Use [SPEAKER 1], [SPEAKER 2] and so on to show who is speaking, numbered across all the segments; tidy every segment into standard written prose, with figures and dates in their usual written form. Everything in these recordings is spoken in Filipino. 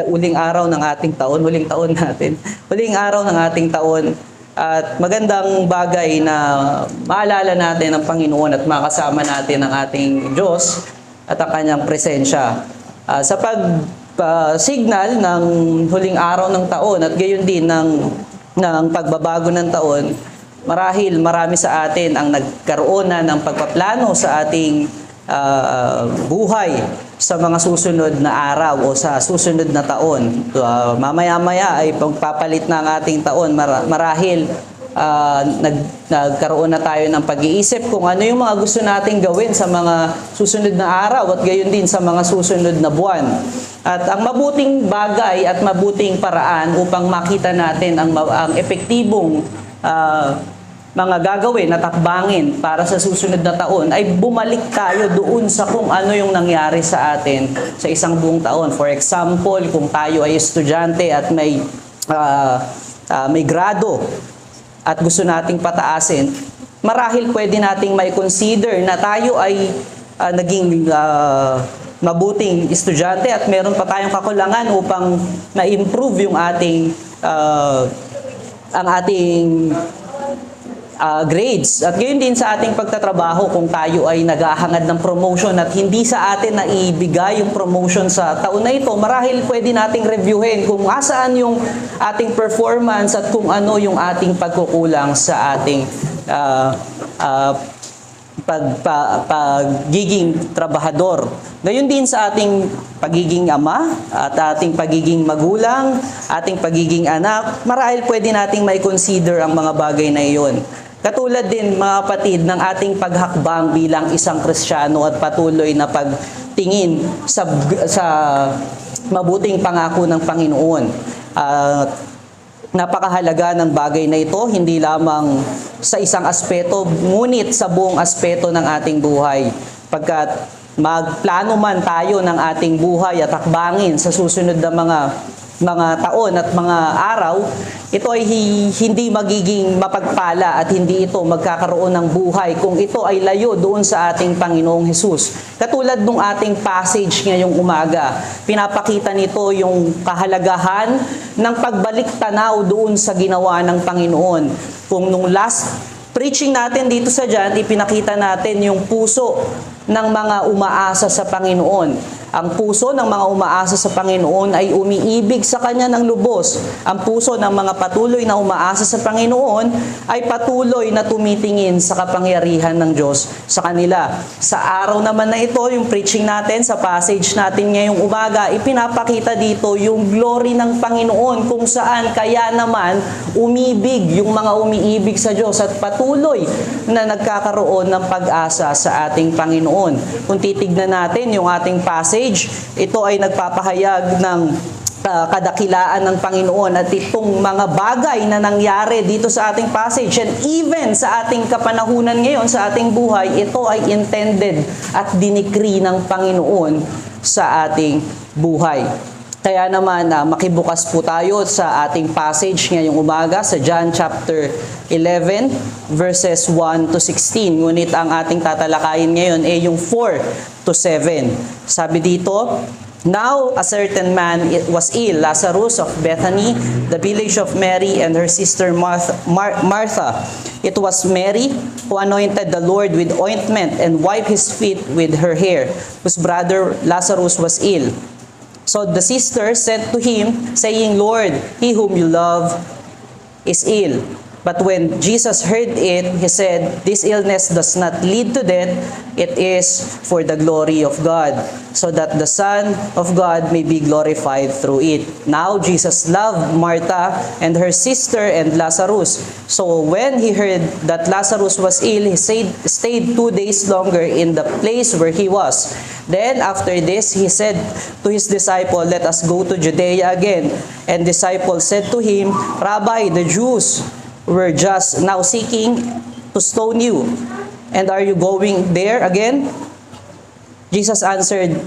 [SPEAKER 1] huling araw ng ating taon, huling taon natin, huling araw ng ating taon. At magandang bagay na maalala natin ang Panginoon at makasama natin ang ating Diyos at ang kanyang presensya. Sa pag-signal ng huling araw ng taon at gayon din ng pagbabago ng taon, marahil marami sa atin ang nagkaroon na ng pagpaplano sa ating buhay sa mga susunod na araw o sa susunod na taon. Mamaya-maya ay pagpapalit na ang ating taon, marahil nagkaroon na tayo ng pag-iisip kung ano yung mga gusto nating gawin sa mga susunod na araw at gayon din sa mga susunod na buwan. At ang mabuting bagay at mabuting paraan upang makita natin ang epektibong mga gagawin at takbangin para sa susunod na taon ay bumalik tayo doon sa kung ano yung nangyari sa atin sa isang buong taon. For example, kung tayo ay estudyante at may grado at gusto nating pataasin, marahil pwede nating may consider na tayo ay naging mabuting estudyante at meron pa tayong kakulangan upang na-improve yung ating grades. At gayon din sa ating pagtatrabaho, kung tayo ay naghahangad ng promotion at hindi sa atin na ibigay yung promotion sa taon na ito, marahil pwede nating reviewin kung asaan yung ating performance at kung ano yung ating pagkukulang sa ating pagiging trabahador. Gayon din sa ating pagiging ama at ating pagiging magulang, ating pagiging anak, marahil pwede nating may consider ang mga bagay na iyon. Katulad din, mga kapatid, ng ating paghakbang bilang isang Kristiyano at patuloy na pagtingin sa mabuting pangako ng Panginoon. Napakahalaga ng bagay na ito, hindi lamang sa isang aspeto, ngunit sa buong aspeto ng ating buhay. Pagkat magplano man tayo ng ating buhay at hakbangin sa susunod na mga taon at mga araw, ito ay hindi magiging mapagpala at hindi ito magkakaroon ng buhay kung ito ay layo doon sa ating Panginoong Hesus. Katulad nung ating passage ngayong umaga, pinapakita nito yung kahalagahan ng pagbalik tanaw doon sa ginawa ng Panginoon. Kung nung last preaching natin dito sa John, ipinakita natin yung puso ng mga umaasa sa Panginoon. Ang puso ng mga umaasa sa Panginoon ay umiibig sa Kanya ng lubos. Ang puso ng mga patuloy na umaasa sa Panginoon ay patuloy na tumitingin sa kapangyarihan ng Diyos sa kanila. Sa araw naman na ito, yung preaching natin, sa passage natin ngayong umaga, ipinapakita dito yung glory ng Panginoon kung saan kaya naman umibig yung mga umiibig sa Diyos at patuloy na nagkakaroon ng pag-asa sa ating Panginoon. Kung titignan natin yung ating passage, ito ay nagpapahayag ng kadakilaan ng Panginoon at itong mga bagay na nangyari dito sa ating passage and even sa ating kapanahunan ngayon, sa ating buhay, ito ay intended at dinikri ng Panginoon sa ating buhay. Kaya naman, makibukas po tayo sa ating passage ngayong umaga sa John chapter 11 verses 1 to 16. Ngunit ang ating tatalakayin ngayon ay yung 4 to 7. Sabi dito, "Now a certain man was ill, Lazarus of Bethany, the village of Mary and her sister Martha. It was Mary who anointed the Lord with ointment and wiped his feet with her hair, whose brother Lazarus was ill. So the sister sent to him, saying, Lord, he whom you love is ill. But when Jesus heard it, he said, This illness does not lead to death, it is for the glory of God, so that the Son of God may be glorified through it. Now Jesus loved Martha and her sister and Lazarus. So when he heard that Lazarus was ill, he stayed 2 days longer in the place where he was. Then after this, he said to his disciple, Let us go to Judea again. And disciples said to him, Rabbi, the Jews were just now seeking to stone you, and are you going there again? Jesus answered,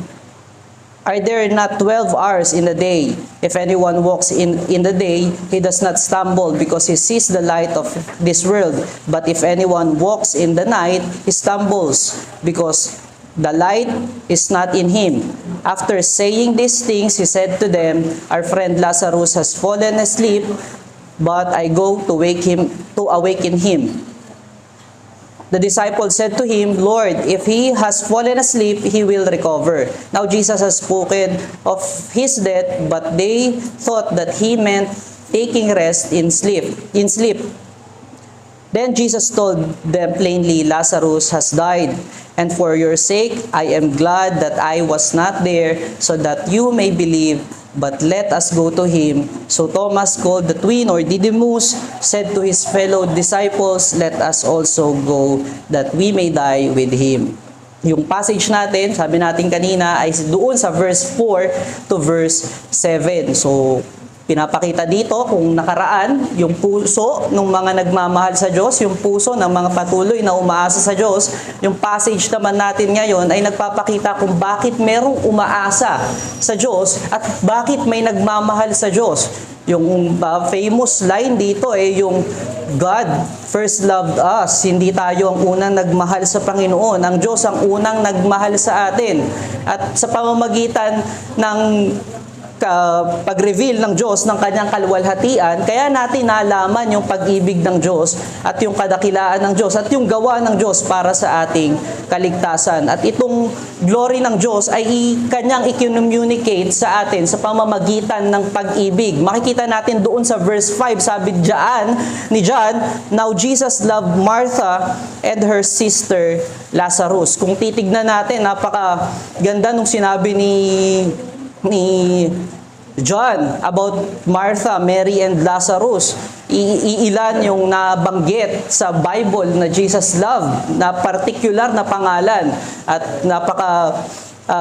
[SPEAKER 1] Are there not 12 hours in the day? If anyone walks in the day, he does not stumble because he sees the light of this world. But if anyone walks in the night, he stumbles because the light is not in him. After saying these things, he said to them, "Our friend Lazarus has fallen asleep, but I go to awaken him." The disciples said to him, "Lord, if he has fallen asleep, he will recover." Now Jesus has spoken of his death, but they thought that he meant taking rest in sleep. Then Jesus told them plainly, "Lazarus has died, and for your sake I am glad that I was not there, so that you may believe, but let us go to him." So Thomas, called the twin or Didymus, said to his fellow disciples, "Let us also go, that we may die with him." Yung passage natin, sabi natin kanina, ay doon sa verse 4 to verse 7. So, pinapakita dito kung nakaraan, yung puso ng mga nagmamahal sa Diyos, yung puso ng mga patuloy na umaasa sa Diyos. Yung passage naman natin ngayon ay nagpapakita kung bakit merong umaasa sa Diyos at bakit may nagmamahal sa Diyos. Yung famous line dito ay yung God first loved us. Hindi tayo ang unang nagmahal sa Panginoon. Ang Diyos ang unang nagmahal sa atin. At sa pamamagitan ng pag-reveal ng Diyos ng kanyang kaluwalhatian, kaya natin nalaman yung pag-ibig ng Diyos at yung kadakilaan ng Diyos at yung gawa ng Diyos para sa ating kaligtasan. At itong glory ng Diyos ay kanyang i-communicate sa atin sa pamamagitan ng pag-ibig. Makikita natin doon sa verse 5, sabi ni John, "Now Jesus loved Martha and her sister Lazarus." Kung titignan natin, napaka ganda nung sinabi ni John about Martha, Mary, and Lazarus. Iilan yung nabanggit sa Bible na Jesus loved, na particular na pangalan. At napaka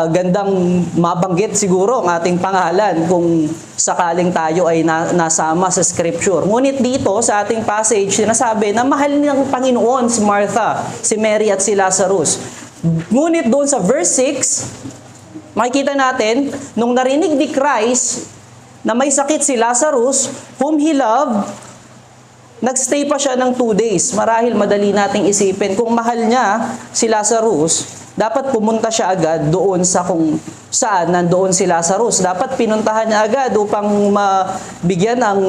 [SPEAKER 1] gandang mabanggit siguro ang ating pangalan kung sakaling tayo ay nasama sa Scripture. Ngunit dito sa ating passage, sinasabi na mahal ng Panginoon si Martha, si Mary at si Lazarus. Ngunit doon sa verse 6, makikita natin, nung narinig ni Christ na may sakit si Lazarus, whom He loved, nagstay pa siya ng 2 days. Marahil madali nating isipin, kung mahal niya si Lazarus, dapat pumunta siya agad doon sa kung saan nandoon si Lazarus. Dapat pinuntahan niya agad upang mabigyan ng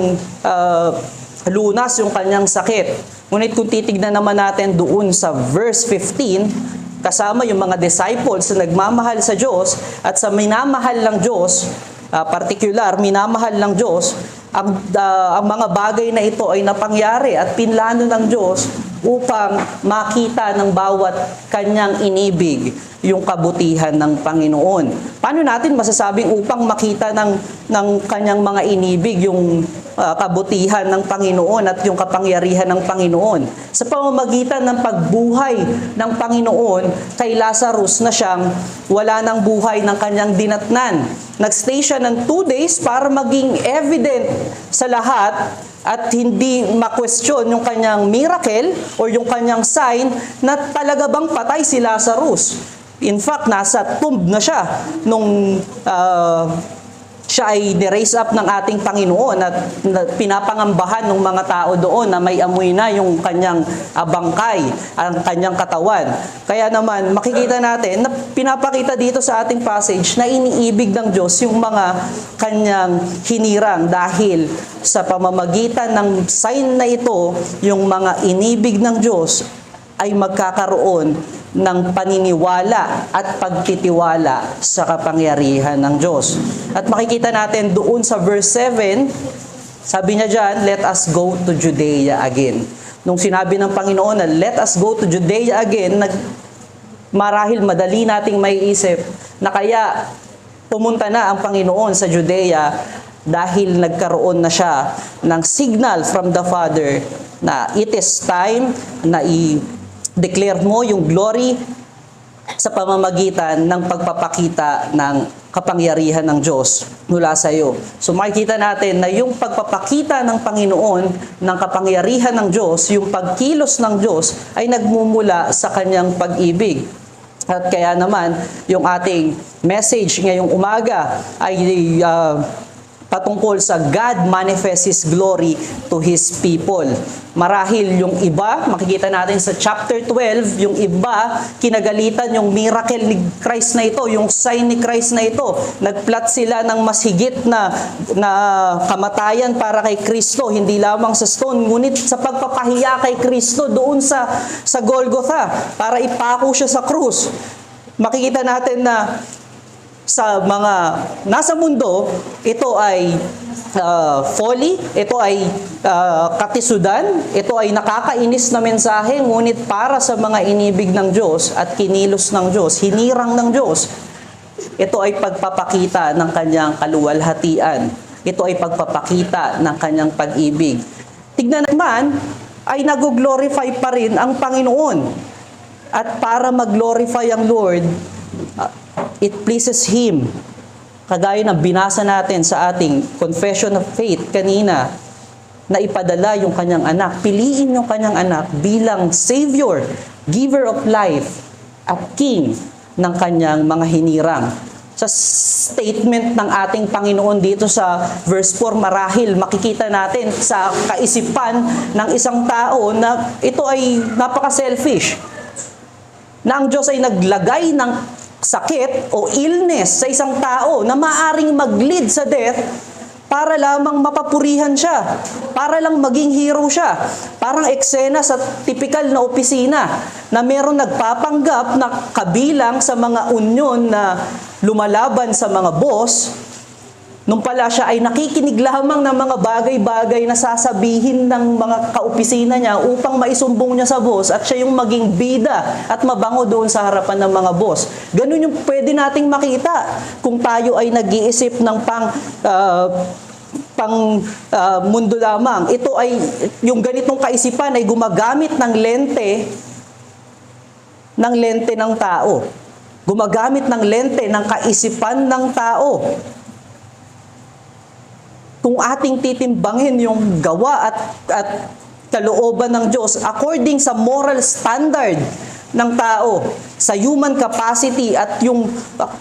[SPEAKER 1] lunas yung kanyang sakit. Ngunit kung titignan naman natin doon sa verse 15, kasama yung mga disciples na nagmamahal sa Diyos at sa minamahal ng Diyos, particular, minamahal ng Diyos, ang mga bagay na ito ay napangyari at pinlano ng Diyos upang makita ng bawat kanyang inibig yung kabutihan ng Panginoon. Paano natin masasabing upang makita ng kanyang mga inibig yung kabutihan ng Panginoon at yung kapangyarihan ng Panginoon? Sa pamamagitan ng pagbuhay ng Panginoon kay Lazarus na siyang wala ng buhay ng kanyang dinatnan. Nagstay siya ng 2 days para maging evident sa lahat at hindi ma-question yung kanyang miracle or yung kanyang sign na talaga bang patay si Lazarus. In fact, nasa tomb na siya nung siya ay ni-raise up ng ating Panginoon at pinapangambahan ng mga tao doon na may amoy na yung kanyang bangkay, ang kanyang katawan. Kaya naman, makikita natin na pinapakita dito sa ating passage na iniibig ng Diyos yung mga kanyang hinirang dahil sa pamamagitan ng sign na ito, yung mga inibig ng Diyos ay magkakaroon ng paniniwala at pagtitiwala sa kapangyarihan ng Diyos. At makikita natin doon sa verse 7, sabi niya dyan, "Let us go to Judea again." Nung sinabi ng Panginoon na let us go to Judea again, marahil madali nating maiisip na kaya pumunta na ang Panginoon sa Judea dahil nagkaroon na siya ng signal from the Father na it is time na declare mo yung glory sa pamamagitan ng pagpapakita ng kapangyarihan ng Diyos mula sa iyo. So makikita natin na yung pagpapakita ng Panginoon ng kapangyarihan ng Diyos, yung pagkilos ng Diyos ay nagmumula sa kanyang pag-ibig. At kaya naman, yung ating message ngayong umaga ay patungkol sa God manifests His glory to His people. Marahil yung iba, makikita natin sa chapter 12, yung iba, kinagalitan yung miracle ni Christ na ito, yung sign ni Christ na ito. Nagplot sila ng mas higit na kamatayan para kay Kristo, hindi lamang sa stone, ngunit sa pagpapahiya kay Kristo doon sa Golgotha, para ipako siya sa krus. Makikita natin na sa mga nasa mundo, ito ay folly, ito ay katisudan, ito ay nakakainis na mensahe, ngunit para sa mga inibig ng Diyos at kinilos ng Diyos, hinirang ng Diyos, ito ay pagpapakita ng kanyang kaluwalhatian. Ito ay pagpapakita ng kanyang pag-ibig. Tignan naman, ay nag-glorify pa rin ang Panginoon. At para mag-glorify ang Lord, it pleases Him. Kagaya ng binasa natin sa ating confession of faith kanina, na ipadala yung kanyang anak. Piliin yung kanyang anak bilang Savior, giver of life, at King ng kanyang mga hinirang. Sa statement ng ating Panginoon dito sa verse 4, marahil makikita natin sa kaisipan ng isang tao na ito ay napaka-selfish. Na ang Diyos ay naglagay ng sakit o illness sa isang tao na maaring mag-lead sa death para lamang mapapurihan siya, para lang maging hero siya. Parang eksena sa typical na opisina na meron nagpapanggap na kabilang sa mga unyon na lumalaban sa mga boss, nung pala siya ay nakikinig lamang ng mga bagay-bagay na sasabihin ng mga kaopisina niya upang maisumbong niya sa boss at siya yung maging bida at mabango doon sa harapan ng mga boss. Ganun yung pwede nating makita kung tayo ay nag-iisip ng mundo lamang. Ito ay, yung ganitong kaisipan ay gumagamit ng lente ng tao. Gumagamit ng lente ng kaisipan ng tao. Kung ating titimbangin yung gawa at kalooban ng Diyos according sa moral standard ng tao, sa human capacity at yung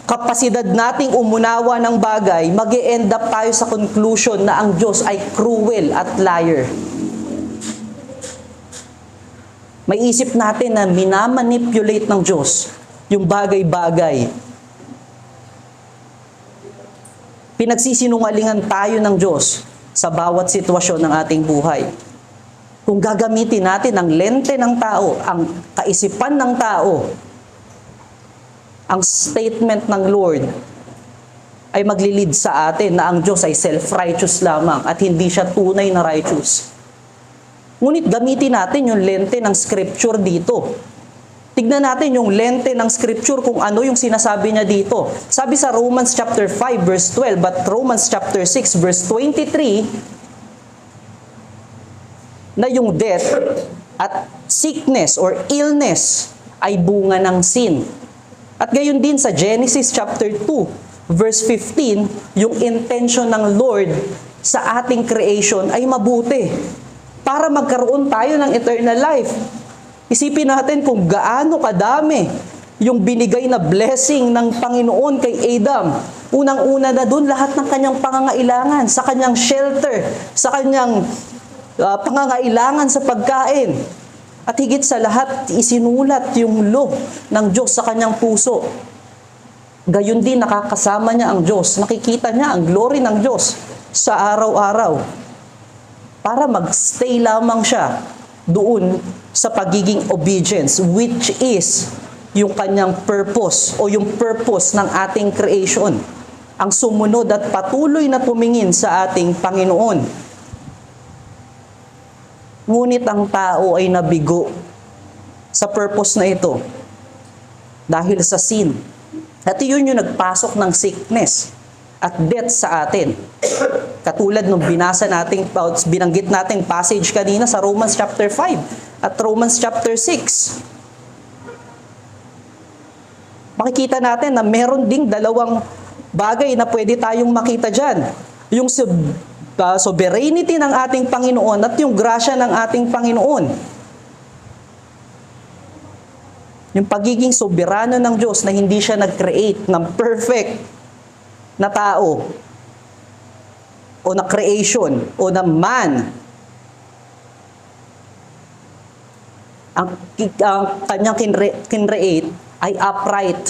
[SPEAKER 1] kapasidad nating umunawa ng bagay, mag-e-end up tayo sa conclusion na ang Diyos ay cruel at liar. May isip natin na minamanipulate ng Diyos yung bagay-bagay. Pinagsisinungalingan tayo ng Diyos sa bawat sitwasyon ng ating buhay. Kung gagamitin natin ang lente ng tao, ang kaisipan ng tao, ang statement ng Lord ay maglilid sa atin na ang Diyos ay self-righteous lamang at hindi siya tunay na righteous. Ngunit gamitin natin yung lente ng Scripture dito. Tignan natin yung lente ng Scripture kung ano yung sinasabi niya dito. Sabi sa Romans chapter 5 verse 12, but Romans chapter 6 verse 23, na yung death at sickness or illness ay bunga ng sin. At gayon din sa Genesis chapter 2 verse 15, yung intention ng Lord sa ating creation ay mabuti para magkaroon tayo ng eternal life. Isipin natin kung gaano kadami yung binigay na blessing ng Panginoon kay Adam. Unang-una na doon lahat ng kanyang pangangailangan, sa kanyang shelter, sa kanyang pangangailangan sa pagkain. At higit sa lahat, isinulat yung law ng Diyos sa kanyang puso. Gayon din nakakasama niya ang Diyos. Nakikita niya ang glory ng Diyos sa araw-araw. Para magstay lamang siya doon sa pagiging obedience, which is yung kanyang purpose o yung purpose ng ating creation. Ang sumunod at patuloy na tumingin sa ating Panginoon. Ngunit ang tao ay nabigo sa purpose na ito dahil sa sin. At yun yung nagpasok ng sickness at death sa atin. Katulad nung binasa nating, binanggit nating passage kanina sa Romans chapter 5 at Romans chapter 6. Makikita natin na meron ding dalawang bagay na pwede tayong makita dyan. Yung sovereignty ng ating Panginoon at yung grasya ng ating Panginoon. Yung pagiging soberano ng Diyos na hindi siya nag-create ng perfect na tao. o na creation o na man, ang kanyang kinreate ay upright.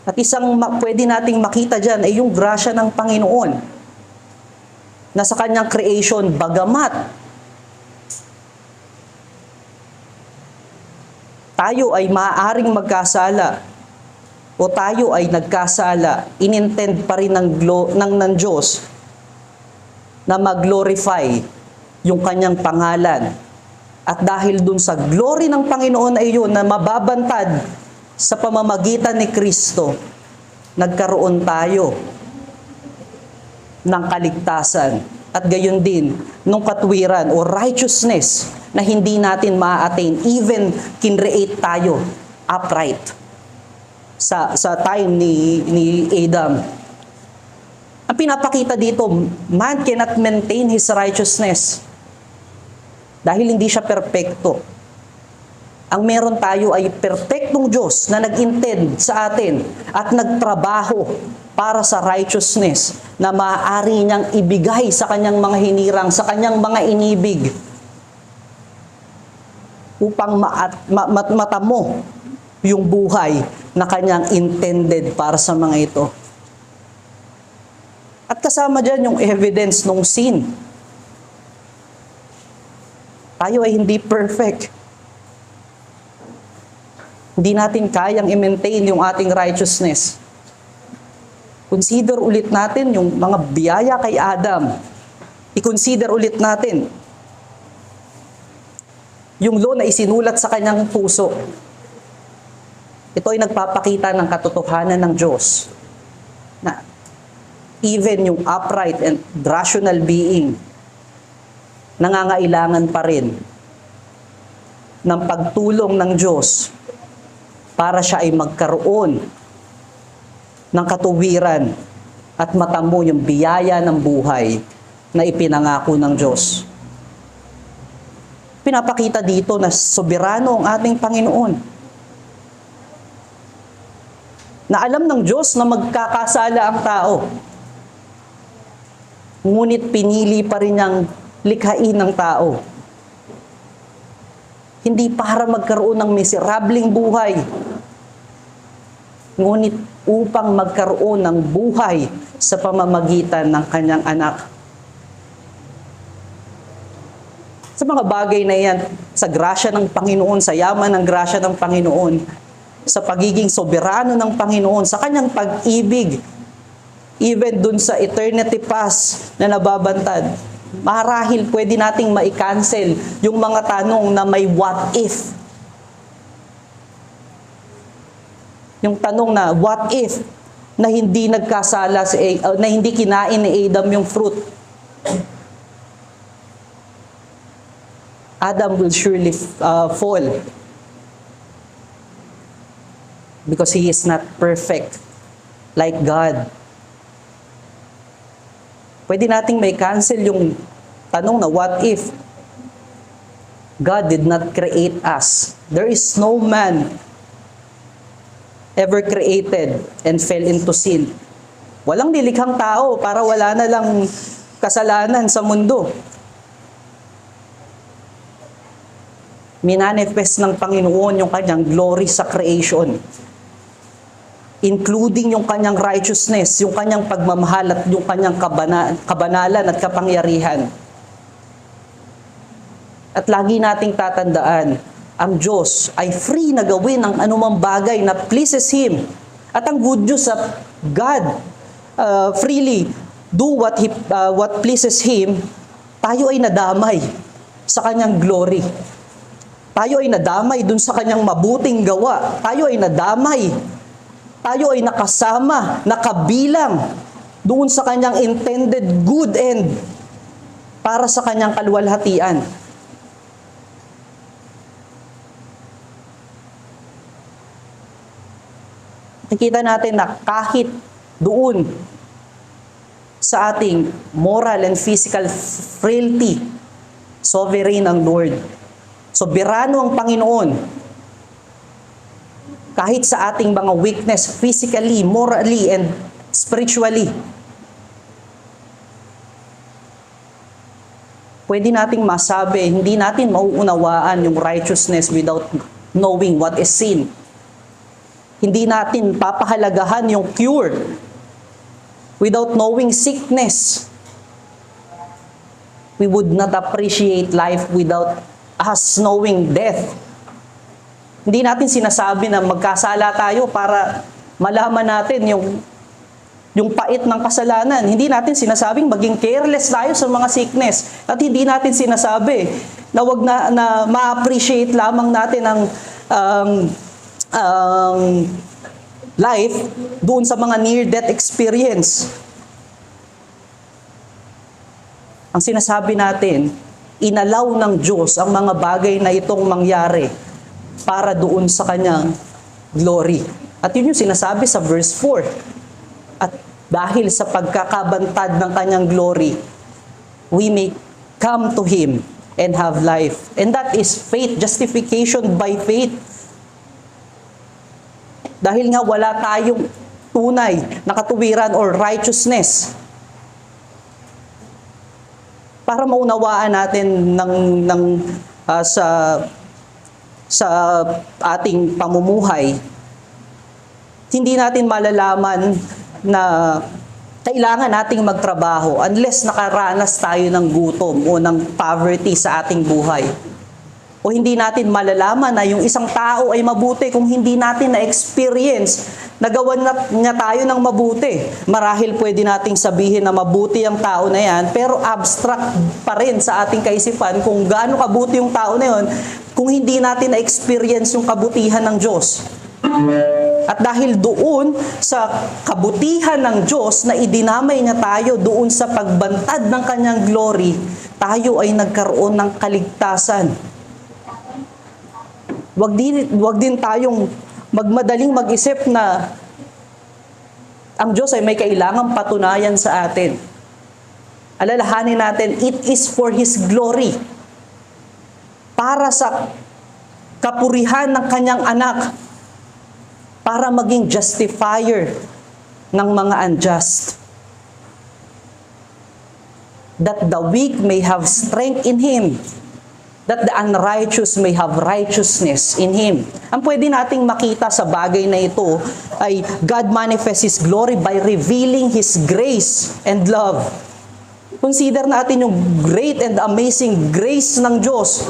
[SPEAKER 1] At isang pwede nating makita dyan ay yung grasya ng Panginoon na sa kanyang creation, bagamat tayo ay maaaring magkasala o tayo ay nagkasala, inintend pa rin ng Diyos na mag-glorify yung kanyang pangalan. At dahil dun sa glory ng Panginoon ay yun na mababantad sa pamamagitan ni Kristo, nagkaroon tayo ng kaligtasan at gayon din nung katwiran o righteousness na hindi natin ma-attain even kinreate tayo upright sa time ni Adam. Ang pinapakita dito, man cannot maintain his righteousness dahil hindi siya perpekto. Ang meron tayo ay perpektong Diyos na nag-intend sa atin at nagtrabaho para sa righteousness na maaari niyang ibigay sa kanyang mga hinirang, sa kanyang mga inibig upang matamo yung buhay na kanyang intended para sa mga ito. At kasama dyan yung evidence ng sin. Tayo ay hindi perfect. Hindi natin kayang i-maintain yung ating righteousness. Consider ulit natin yung mga biyaya kay Adam. I-consider ulit natin yung law na isinulat sa kanyang puso. Ito ay nagpapakita ng katotohanan ng Diyos na even yung upright and rational being nangangailangan pa rin ng pagtulong ng Diyos para siya ay magkaroon ng katuwiran at matamo yung biyaya ng buhay na ipinangako ng Diyos. Pinapakita dito na soberano ang ating Panginoon. Na alam ng Diyos na magkakasala ang tao. Ngunit pinili pa rin niyang likhain ng tao. Hindi para magkaroon ng miserableng buhay, ngunit upang magkaroon ng buhay sa pamamagitan ng kanyang anak. Sa mga bagay na yan, sa grasya ng Panginoon, sa yaman ng grasya ng Panginoon, sa pagiging soberano ng Panginoon, sa kanyang pag-ibig, even dun sa eternity past na nababantad, marahil pwede nating ma-cancel yung mga tanong na may what if. Yung tanong na what if na hindi nagkasala na hindi kinain ni Adam yung fruit. Adam will surely fall because he is not perfect like God. Pwede nating may cancel yung tanong na what if God did not create us. There is no man ever created and fell into sin. Walang nilikhang tao para wala na lang kasalanan sa mundo. Minanifest ng Panginoon yung kanyang glory sa creation, including yung kanyang righteousness, yung kanyang pagmamahal at yung kanyang kabanalan at kapangyarihan. At lagi nating tatandaan, ang Diyos ay free na gawin ang anumang bagay na pleases Him. At ang good news of God, freely do what pleases Him, tayo ay nadamay sa kanyang glory. Tayo ay nadamay dun sa kanyang mabuting gawa. Tayo ay nadamay. Tayo ay nakasama, nakabilang doon sa kanyang intended good end para sa kanyang kaluwalhatian. Nakita natin na kahit doon sa ating moral and physical frailty, sovereign ang Lord. Soberano ang Panginoon. Kahit sa ating mga weakness, physically, morally, and spiritually, pwede nating masabi, hindi natin mauunawaan yung righteousness without knowing what is sin. Hindi natin papahalagahan yung cure without knowing sickness. We would not appreciate life without us knowing death. Hindi natin sinasabi na magkasala tayo para malaman natin yung pait ng kasalanan. Hindi natin sinasabing maging careless tayo sa mga sickness. At hindi natin sinasabi na wag na ma-appreciate lamang natin ang life doon sa mga near-death experience. Ang sinasabi natin, inalaw ng Diyos ang mga bagay na itong mangyari para doon sa kanyang glory. At yun yung sinasabi sa verse 4. At dahil sa pagkakabantad ng kanyang glory, we may come to Him and have life. And that is faith, justification by faith. Dahil nga wala tayong tunay na katuwiran or righteousness. Para maunawaan natin sa ating pamumuhay, hindi natin malalaman na kailangan nating magtrabaho unless nakaranas tayo ng gutom o ng poverty sa ating buhay. O hindi natin malalaman na yung isang tao ay mabuti kung hindi natin na-experience na gawan niya tayo ng mabuti. Marahil pwede nating sabihin na mabuti ang tao na yan, pero abstract pa rin sa ating kaisipan kung gaano kabuti yung tao na yun kung hindi natin na-experience yung kabutihan ng Diyos. At dahil doon sa kabutihan ng Diyos na idinamay niya tayo doon sa pagbantad ng kanyang glory, tayo ay nagkaroon ng kaligtasan. Wag din tayong magmadaling mag-isip na ang Diyos ay may kailangang patunayan sa atin. Alalahanin natin, it is for His glory. Para sa kapurihan ng kanyang anak. Para maging justifier ng mga unjust. That the weak may have strength in Him. That the unrighteous may have righteousness in Him. Ang pwede nating makita sa bagay na ito ay God manifests His glory by revealing His grace and love. Consider natin yung great and amazing grace ng Diyos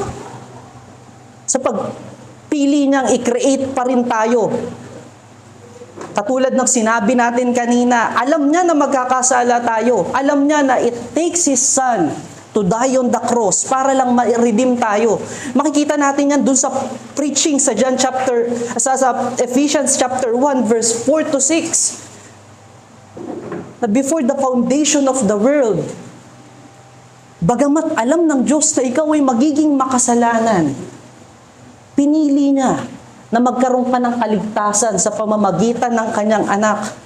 [SPEAKER 1] sa pagpili niyang i-create pa rin tayo. Katulad ng sinabi natin kanina, alam niya na magkakasala tayo. Alam niya na it takes His Son to die on the cross para lang ma-redeem tayo. Makikita natin yan dun sa preaching sa Ephesians chapter 1 verse 4 to 6. That before the foundation of the world, bagamat alam ng Diyos na ikaw ay magiging makasalanan, pinili niya na magkaroon ka ng kaligtasan sa pamamagitan ng kanyang anak.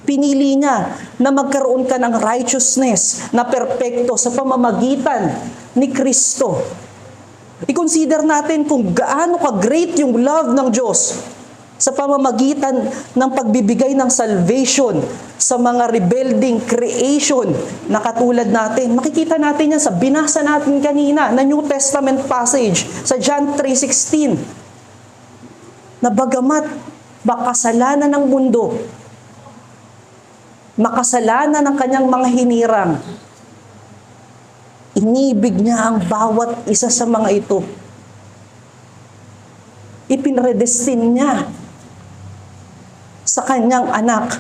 [SPEAKER 1] Pinili niya na magkaroon ka ng righteousness na perpekto sa pamamagitan ni Kristo. I-consider natin kung gaano ka-great yung love ng Diyos sa pamamagitan ng pagbibigay ng salvation sa mga rebelding creation na katulad natin. Makikita natin yan sa binasa natin kanina na New Testament passage sa John 3:16. Na bagamat makasalanan ng mundo, makasalanan ng kanyang mga hinirang, inibig niya ang bawat isa sa mga ito. Ipinredestin niya sa kanyang anak.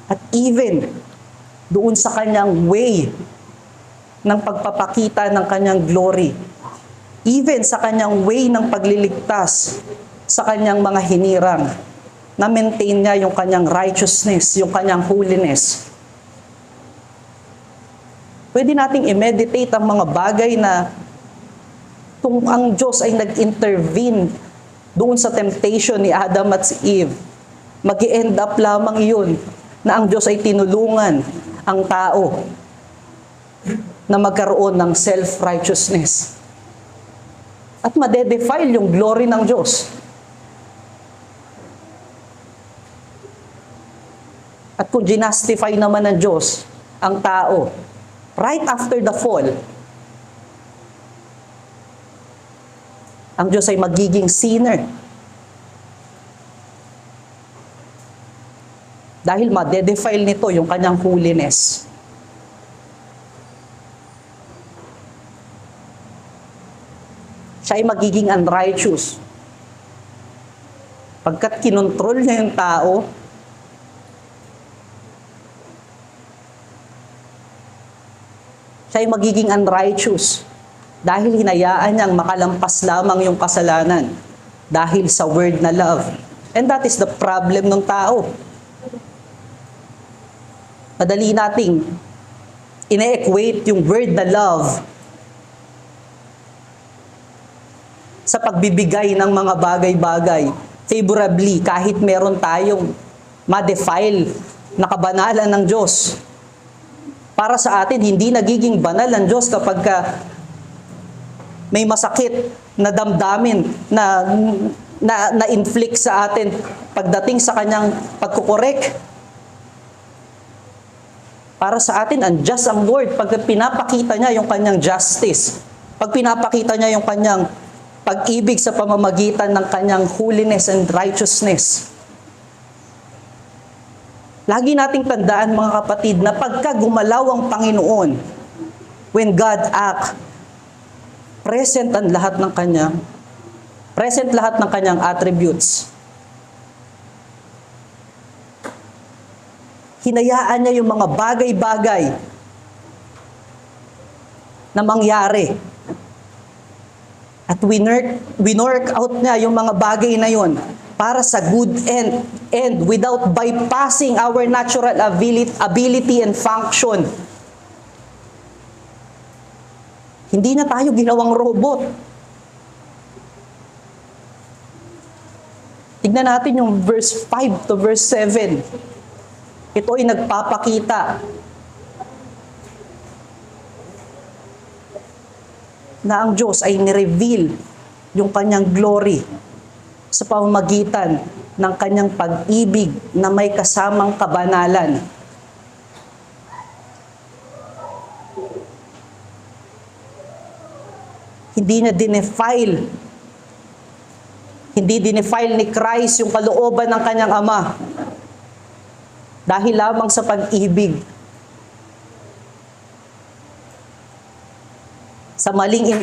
[SPEAKER 1] At even doon sa kanyang way ng pagpapakita ng kanyang glory, even sa kanyang way ng pagliligtas sa kanyang mga hinirang, na-maintain niya yung kanyang righteousness, yung kanyang holiness. Pwede nating i-meditate ang mga bagay na kung ang Diyos ay nag-intervene doon sa temptation ni Adam at si Eve, mag-i-end up lamang iyon na ang Diyos ay tinulungan ang tao na magkaroon ng self-righteousness. At madedefile yung glory ng Diyos. At kung ginastify naman ng Diyos ang tao, right after the fall, ang Diyos ay magiging sinner. Dahil ma-defile nito yung kanyang holiness. Siya ay magiging unrighteous. Pagkat kinontrol niya yung tao, siya ay magiging unrighteous dahil hinayaan niyang makalampas lamang yung kasalanan dahil sa word na love. And that is the problem ng tao. Madali nating ine-equate yung word na love sa pagbibigay ng mga bagay-bagay favorably kahit meron tayong ma-defile na kabanalan ng Diyos. Para sa atin, hindi nagiging banal ang Diyos kapag may masakit na damdamin na inflict sa atin pagdating sa kanyang pagkukorek. Para sa atin, unjust ang Lord pag pinapakita niya yung kanyang justice. Pag pinapakita niya yung kanyang pag-ibig sa pamamagitan ng kanyang holiness and righteousness. Lagi nating tandaan mga kapatid na pagka gumalaw ang Panginoon, when God act, present lahat ng kanyang attributes. Hinayaan niya yung mga bagay-bagay na mangyari. At winwork out niya yung mga bagay na yon para sa good end without bypassing our natural ability and function. Hindi na tayo ginawang robot. Tignan natin yung verse 5 to verse 7. Ito ay nagpapakita na ang Diyos ay nireveal yung kanyang glory sa pamamagitan ng kanyang pag-ibig na may kasamang kabanalan. Hindi dinefile ni Christ yung kalooban ng kanyang Ama dahil lamang sa pag-ibig. Sa maling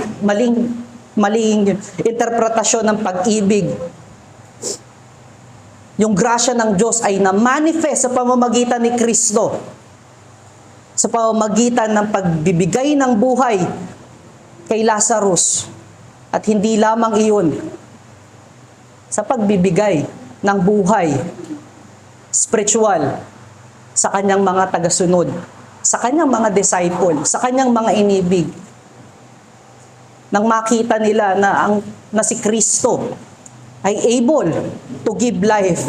[SPEAKER 1] interpretasyon ng pag-ibig. Yung grasya ng Diyos ay na-manifest sa pamamagitan ni Kristo. Sa pamamagitan ng pagbibigay ng buhay kay Lazarus. At hindi lamang iyon. Sa pagbibigay ng buhay spiritual sa kanyang mga tagasunod, sa kanyang mga disciple, sa kanyang mga inibig. Nang makita nila na si Kristo ay able to give life.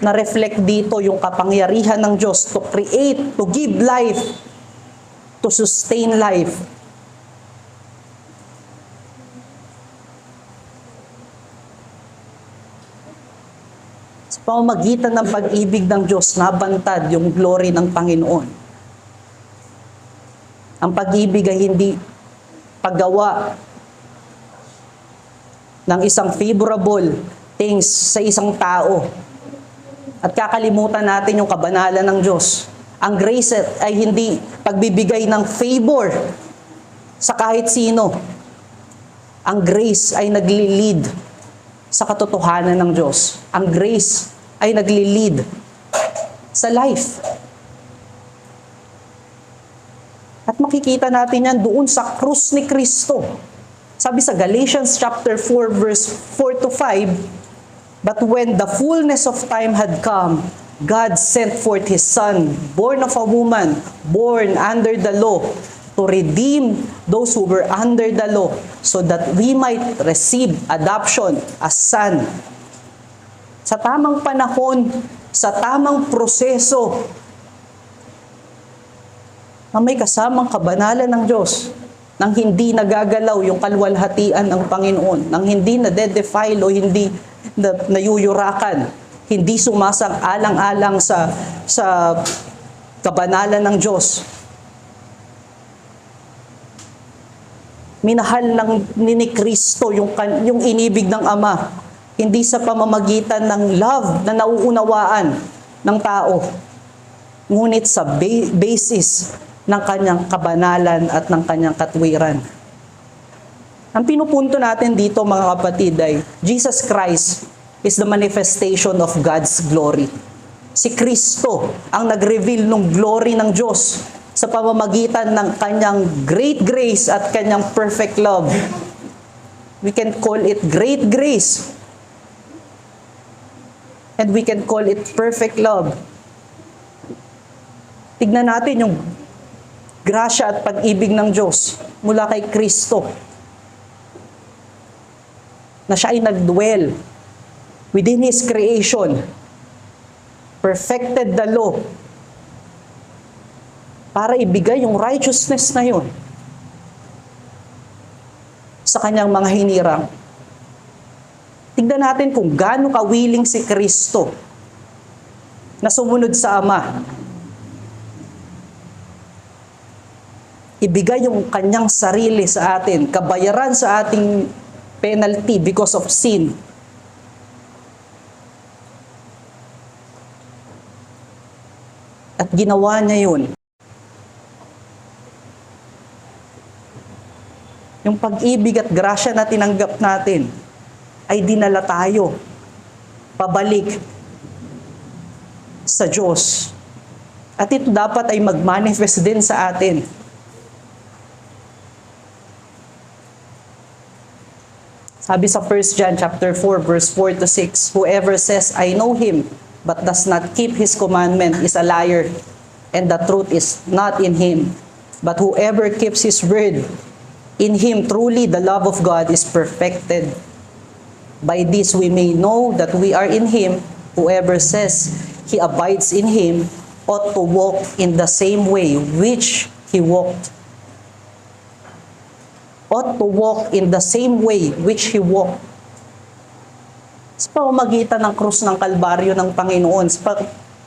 [SPEAKER 1] Na-reflect dito yung kapangyarihan ng Diyos to create, to give life, to sustain life. Sa pamamagitan ng pag-ibig ng Diyos, nabantad yung glory ng Panginoon. Ang pag-ibig ay hindi paggawa ng isang favorable things sa isang tao. At kakalimutan natin yung kabanalan ng Diyos. Ang grace ay hindi pagbibigay ng favor sa kahit sino. Ang grace ay nagli-lead sa katotohanan ng Diyos. Ang grace ay nagli-lead sa life. At makikita natin yan doon sa krus ni Kristo. Sabi sa Galatians chapter 4 verse 4 to 5, "But when the fullness of time had come, God sent forth His Son, born of a woman, born under the law, to redeem those who were under the law, so that we might receive adoption as son." Sa tamang panahon, sa tamang proseso, na may kasamang kabanalan ng Diyos, nang hindi nagagalaw yung kalwalhatian ng Panginoon, nang hindi na-defile o hindi nayuyurakan hindi sumasang-alang-alang sa kabanalan ng Diyos. Minahal lang ni Kristo yung inibig ng Ama, hindi sa pamamagitan ng love na nauunawaan ng tao, ngunit sa basis ng kanyang kabanalan at ng kanyang katwiran. Ang pinupunto natin dito, mga kapatid, ay Jesus Christ is the manifestation of God's glory. Si Kristo ang nag-reveal ng glory ng Diyos sa pamamagitan ng kanyang great grace at kanyang perfect love. We can call it great grace. And we can call it perfect love. Tignan natin yung grasya at pag-ibig ng Diyos mula kay Kristo, na siya ay nagdwell within His creation, perfected the law, para ibigay yung righteousness na yun sa kanyang mga hinirang. Tignan natin kung gaano ka-willing si Kristo na sumunod sa Ama. Ibigay yung kanyang sarili sa atin, kabayaran sa ating penalty because of sin. At ginawa niya yun. Yung pag-ibig at grasya na tinanggap natin ay dinala tayo pabalik sa Diyos. At ito dapat ay mag-manifest din sa atin. Sabi sa 1 John chapter 4 verse 4 to 6, whoever says, I know Him, but does not keep His commandment is a liar, and the truth is not in him. But whoever keeps His word, in him truly the love of God is perfected. By this we may know that we are in Him. Whoever says he abides in Him ought to walk in the same way which He walked. Ought to walk in the same way which He walked. Sa pamamagitan ng krus ng Kalbaryo ng Panginoon,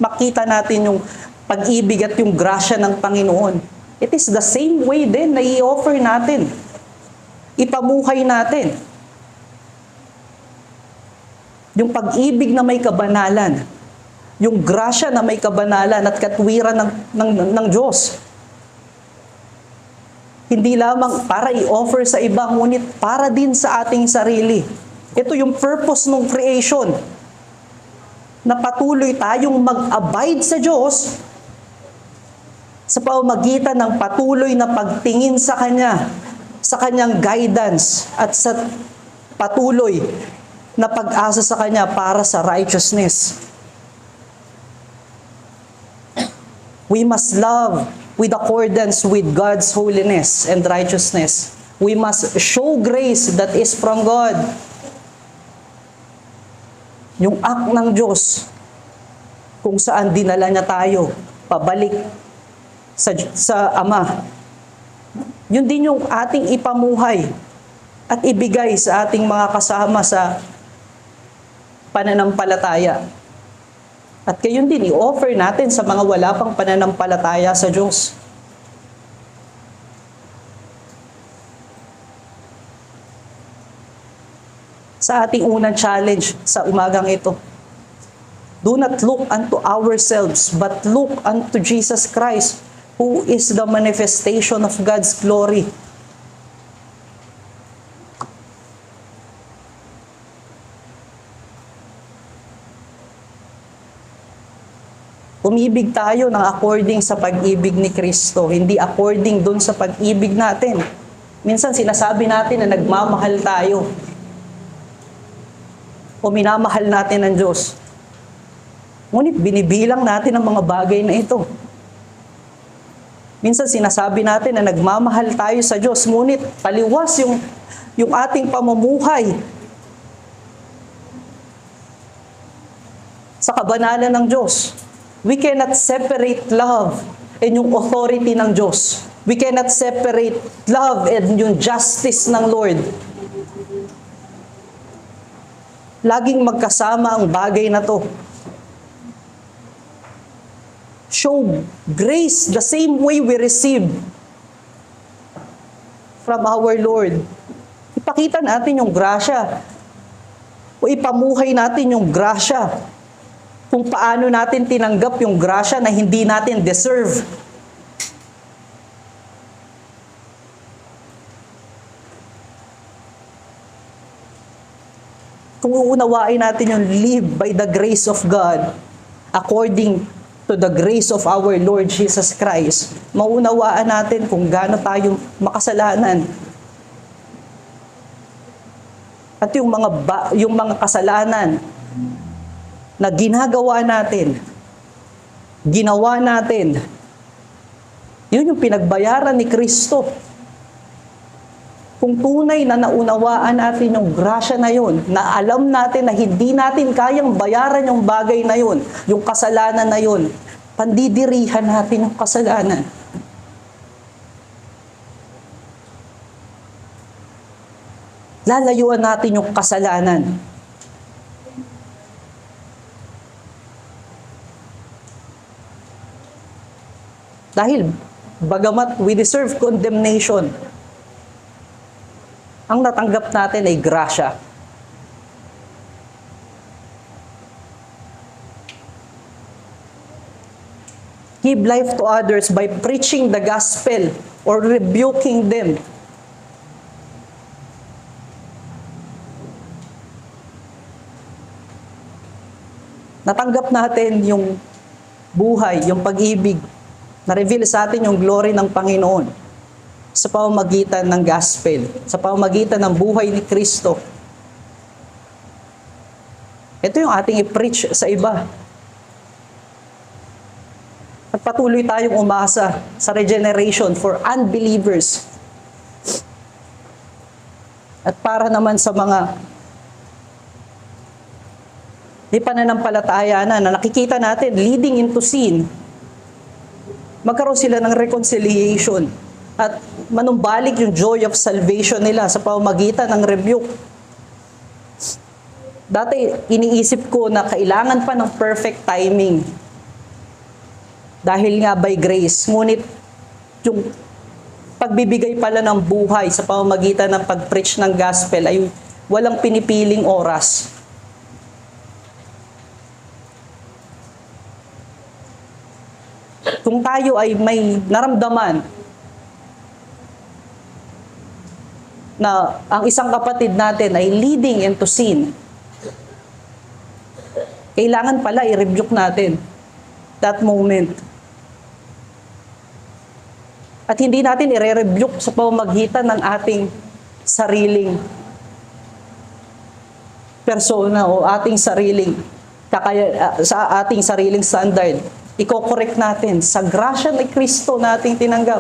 [SPEAKER 1] makita natin yung pag-ibig at yung grasya ng Panginoon. It is the same way din na i-offer natin. Ipamuhay natin. Yung pag-ibig na may kabanalan, yung grasya na may kabanalan at katwiran ng Diyos. Hindi lamang para i-offer sa iba, ngunit para din sa ating sarili. Ito yung purpose ng creation. Na patuloy tayong mag-abide sa Diyos sa pamamagitan ng patuloy na pagtingin sa Kanya, sa Kanyang guidance, at sa patuloy na pag-asa sa Kanya para sa righteousness. We must love with accordance with God's holiness and righteousness. We must show grace that is from God. Yung act ng Diyos, kung saan dinala niya tayo, pabalik sa Ama. Yun din yung ating ipamuhay at ibigay sa ating mga kasama sa pananampalataya. At gayon din, i-offer natin sa mga wala pang pananampalataya sa Diyos. Sa ating unang challenge sa umagang ito, do not look unto ourselves, but look unto Jesus Christ, who is the manifestation of God's glory. Umibig tayo ng according sa pag-ibig ni Kristo, hindi according dun sa pag-ibig natin. Minsan sinasabi natin na nagmamahal tayo o minamahal natin ang Diyos. Ngunit binibilang natin ang mga bagay na ito. Minsan sinasabi natin na nagmamahal tayo sa Diyos, ngunit paliwas yung ating pamumuhay sa kabanalan ng Diyos. We cannot separate love and yung authority ng Diyos. We cannot separate love and yung justice ng Lord. Laging magkasama ang bagay na to. show grace the same way we receive from our Lord. Ipakita natin yung grasya. O ipamuhay natin yung grasya. Kung paano natin tinanggap yung grasya na hindi natin deserve. Kung uunawain natin yung live by the grace of God, according to the grace of our Lord Jesus Christ, maunawaan natin kung gaano tayong makasalanan. At yung mga kasalanan na ginagawa natin, ginawa natin, yun yung pinagbayaran ni Kristo. Kung tunay na naunawaan natin yung grasya na yun, na alam natin na hindi natin kayang bayaran yung bagay na yun, yung kasalanan na yun, pandidirihan natin yung kasalanan. Lalayuan natin yung kasalanan. Dahil, bagamat we deserve condemnation, ang natanggap natin ay grasya. Give life to others by preaching the gospel or rebuking them. Natanggap natin yung buhay, yung pag-ibig, na-reveal sa atin yung glory ng Panginoon sa pamamagitan ng gospel, sa pamamagitan ng buhay ni Kristo. Ito yung ating i-preach sa iba. At patuloy tayong umasa sa regeneration for unbelievers. At para naman sa mga di pananampalataya na nakikita natin leading into sin, magkaroon sila ng reconciliation at manumbalik yung joy of salvation nila sa pamamagitan ng rebuke. Dati, iniisip ko na kailangan pa ng perfect timing. Dahil nga by grace. Ngunit, yung pagbibigay pala ng buhay sa pamamagitan ng pag-preach ng gospel ay walang pinipiling oras. Kung tayo ay may naramdaman na ang isang kapatid natin ay leading into sin, kailangan pala i-rebuke natin that moment. At hindi natin i-rebuke sa pamamagitan ng ating sariling persona o ating sariling sa ating sariling standard. Iko-correct natin sa grasya ni Kristo nating tinanggap,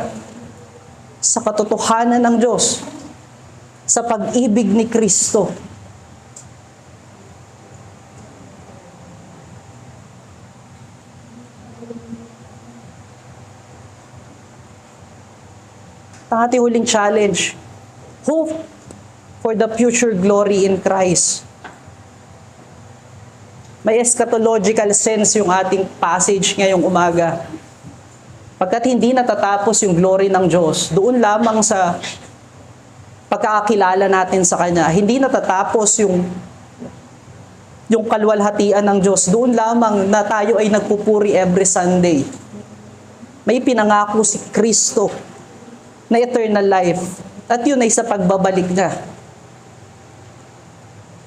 [SPEAKER 1] sa katotohanan ng Diyos, sa pag-ibig ni Kristo. Ang ating huling challenge, hope for the future glory in Christ. May eschatological sense yung ating passage ngayong umaga. Pagkat hindi natatapos yung glory ng Diyos, doon lamang sa pagkakakilala natin sa Kanya. Hindi natatapos yung kalwalhatian ng Diyos. Doon lamang na tayo ay nagpupuri every Sunday. May pinangako si Kristo na eternal life. At yun ay sa pagbabalik niya.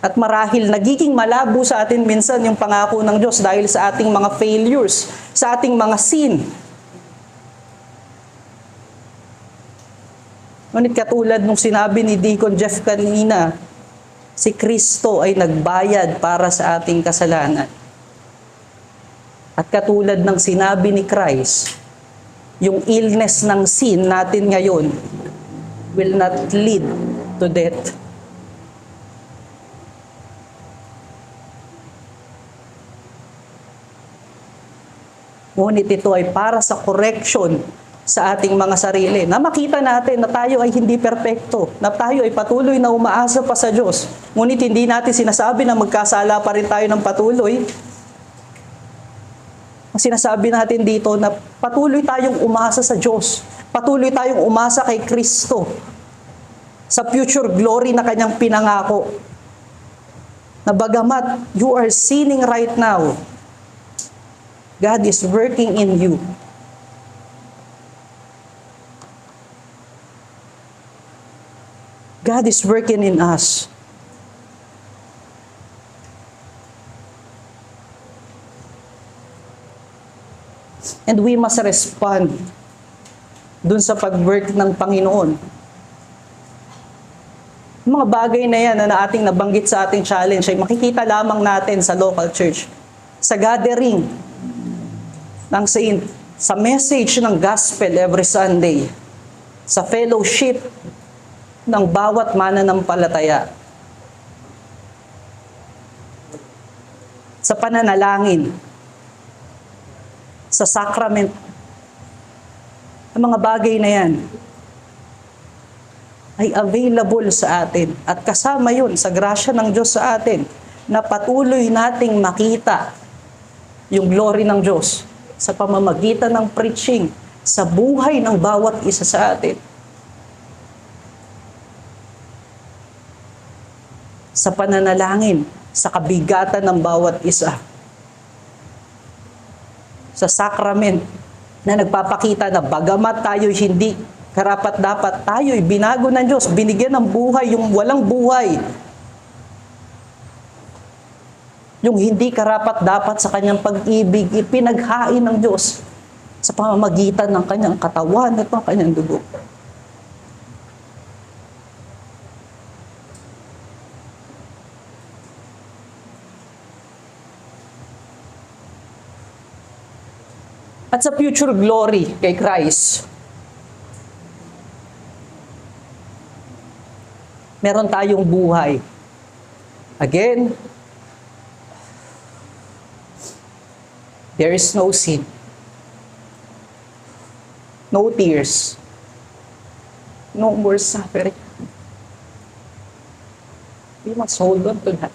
[SPEAKER 1] At marahil nagiging malabo sa atin minsan yung pangako ng Diyos dahil sa ating mga failures, sa ating mga sin. Ngunit katulad nung sinabi ni Deacon Jeff kanina, si Kristo ay nagbayad para sa ating kasalanan. At katulad ng sinabi ni Christ, yung illness ng sin natin ngayon will not lead to death. Ngunit ito ay para sa correction sa ating mga sarili. Na makita natin na tayo ay hindi perpekto, na tayo ay patuloy na umaasa pa sa Diyos. Ngunit hindi natin sinasabi na magkasala pa rin tayo ng patuloy. sinasabi natin dito na patuloy tayong umasa sa Diyos. Patuloy tayong umasa kay Kristo sa future glory na kanyang pinangako. Na bagamat you are sinning right now, God is working in you. God is working in us. And we must respond dun sa pag-work ng Panginoon. Mga bagay na yan na ating nabanggit sa ating challenge ay makikita lamang natin sa local church, sa gathering ng saint, sa message ng gospel every Sunday, sa fellowship ng bawat mananampalataya, sa pananalangin, sa sacrament. Ang mga bagay na yan ay available sa atin at kasama yun sa grasya ng Diyos sa atin na patuloy nating makita yung glory ng Diyos sa pamamagitan ng preaching sa buhay ng bawat isa sa atin. Sa pananalangin, sa kabigatan ng bawat isa. Sa sakrament na nagpapakita na bagamat tayo hindi karapat-dapat, tayo'y binago ng Diyos, binigyan ng buhay yung walang buhay. Yung hindi karapat-dapat sa kanyang pag-ibig, ipinaghain ng Diyos sa pamamagitan ng kanyang katawan at ng kanyang dugo. At sa future glory kay Christ, meron tayong buhay. Again, there is no sin, no tears, no more suffering. We must hold on to that.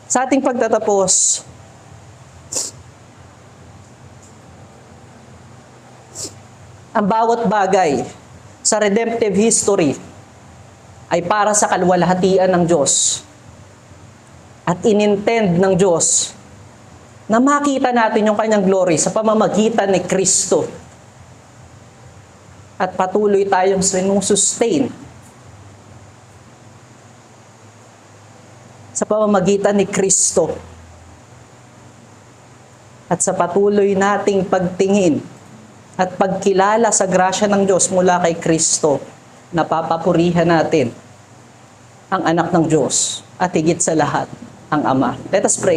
[SPEAKER 1] Sa ating pagtatapos, ang bawat bagay sa redemptive history ay para sa kaluwalhatian ng Diyos at inintend ng Diyos na makita natin yung kanyang glory sa pamamagitan ni Kristo at patuloy tayong sinusustain sa pamamagitan ni Kristo at sa patuloy nating pagtingin at pagkilala sa grasya ng Diyos mula kay Kristo, napapapurihan natin ang anak ng Diyos at higit sa lahat, ang Ama. Let us pray.